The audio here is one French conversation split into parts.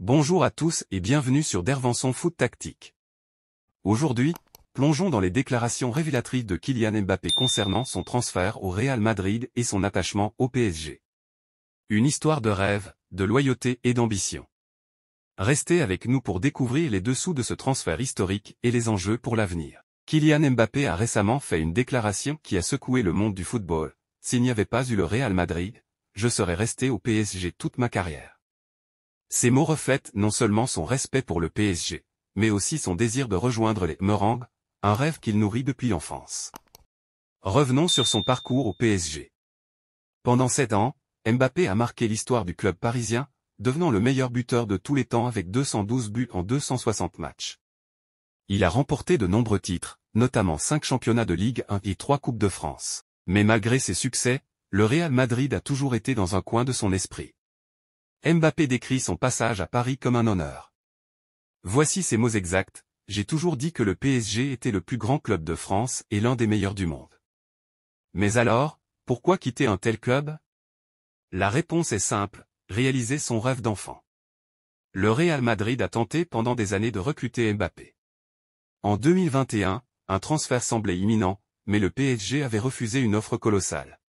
Bonjour à tous et bienvenue sur Dervenson Foot Tactique. Aujourd'hui, plongeons dans les déclarations révélatrices de Kylian Mbappé concernant son transfert au Real Madrid et son attachement au PSG. Une histoire de rêve, de loyauté et d'ambition. Restez avec nous pour découvrir les dessous de ce transfert historique et les enjeux pour l'avenir. Kylian Mbappé a récemment fait une déclaration qui a secoué le monde du football. S'il n'y avait pas eu le Real Madrid, je serais resté au PSG toute ma carrière. Ces mots reflètent non seulement son respect pour le PSG, mais aussi son désir de rejoindre les Merengues, un rêve qu'il nourrit depuis l'enfance. Revenons sur son parcours au PSG. Pendant 7 ans, Mbappé a marqué l'histoire du club parisien, devenant le meilleur buteur de tous les temps avec 212 buts en 260 matchs. Il a remporté de nombreux titres, notamment 5 championnats de Ligue 1 et 3 Coupes de France. Mais malgré ses succès, le Real Madrid a toujours été dans un coin de son esprit. Mbappé décrit son passage à Paris comme un honneur. Voici ses mots exacts: « J'ai toujours dit que le PSG était le plus grand club de France et l'un des meilleurs du monde. Mais alors, pourquoi quitter un tel club ? La réponse est simple, réaliser son rêve d'enfant. Le Real Madrid a tenté pendant des années de recruter Mbappé. En 2021, un transfert semblait imminent, mais le PSG avait refusé une offre colossale.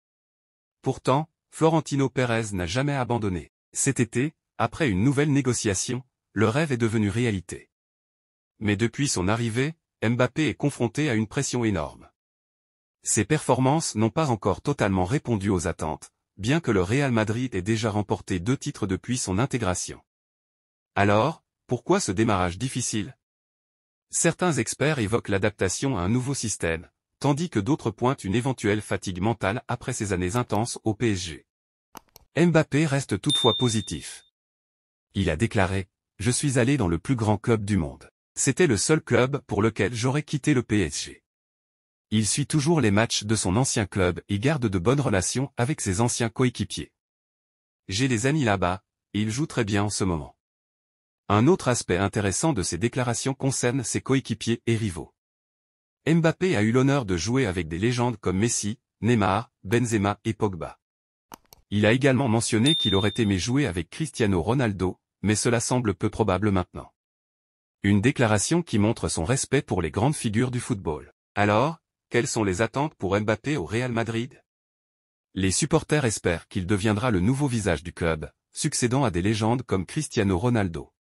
Pourtant, Florentino Pérez n'a jamais abandonné. Cet été, après une nouvelle négociation, le rêve est devenu réalité. Mais depuis son arrivée, Mbappé est confronté à une pression énorme. Ses performances n'ont pas encore totalement répondu aux attentes, bien que le Real Madrid ait déjà remporté 2 titres depuis son intégration. Alors, pourquoi ce démarrage difficile ? Certains experts évoquent l'adaptation à un nouveau système, tandis que d'autres pointent une éventuelle fatigue mentale après ces années intenses au PSG. Mbappé reste toutefois positif. Il a déclaré : « Je suis allé dans le plus grand club du monde. C'était le seul club pour lequel j'aurais quitté le PSG. » Il suit toujours les matchs de son ancien club et garde de bonnes relations avec ses anciens coéquipiers. « J'ai des amis là-bas, et ils jouent très bien en ce moment. » Un autre aspect intéressant de ses déclarations concerne ses coéquipiers et rivaux. Mbappé a eu l'honneur de jouer avec des légendes comme Messi, Neymar, Benzema et Pogba. Il a également mentionné qu'il aurait aimé jouer avec Cristiano Ronaldo, mais cela semble peu probable maintenant. Une déclaration qui montre son respect pour les grandes figures du football. Alors, quelles sont les attentes pour Mbappé au Real Madrid ? Les supporters espèrent qu'il deviendra le nouveau visage du club, succédant à des légendes comme Cristiano Ronaldo.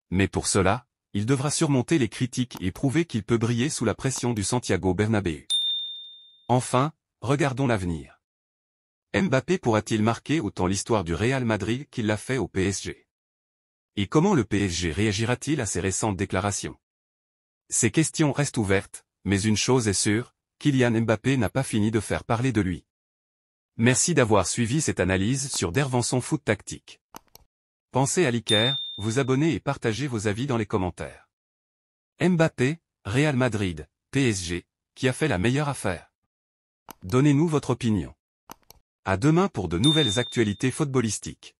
Mais pour cela, il devra surmonter les critiques et prouver qu'il peut briller sous la pression du Santiago Bernabéu. Enfin, regardons l'avenir. Mbappé pourra-t-il marquer autant l'histoire du Real Madrid qu'il l'a fait au PSG ? Et comment le PSG réagira-t-il à ces récentes déclarations ? Ces questions restent ouvertes, mais une chose est sûre, Kylian Mbappé n'a pas fini de faire parler de lui. Merci d'avoir suivi cette analyse sur Dervenson Foot Tactique. Pensez à liker, vous abonner et partager vos avis dans les commentaires. Mbappé, Real Madrid, PSG, qui a fait la meilleure affaire ? Donnez-nous votre opinion. À demain pour de nouvelles actualités footballistiques.